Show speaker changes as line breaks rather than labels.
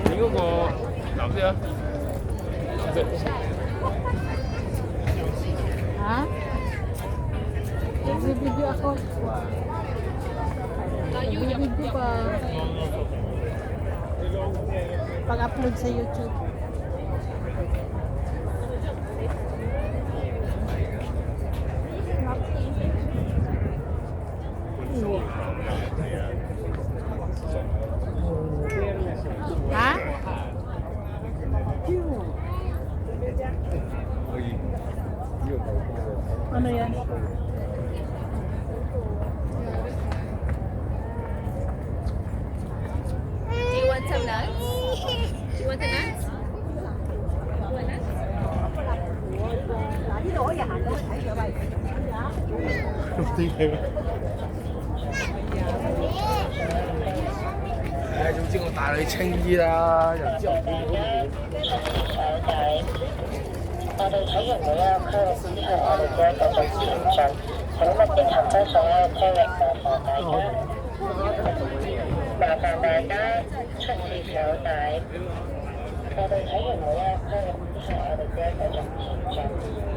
你嗰個諗啲啊？Ha?
Nagbibideo ako. Nagbibideo pa. Pag-upload sa YouTube. Ha? Ano yan?
Do you want some nuts? Do you want the nuts? You want nuts?
總之我帶你去青衣啦，又之後
我哋睇完每一個區域之後，我哋會繼續前進。請勿經行不所有區域，麻煩大家出示手帶。我哋睇完每一個區域之後，我哋會繼續前進。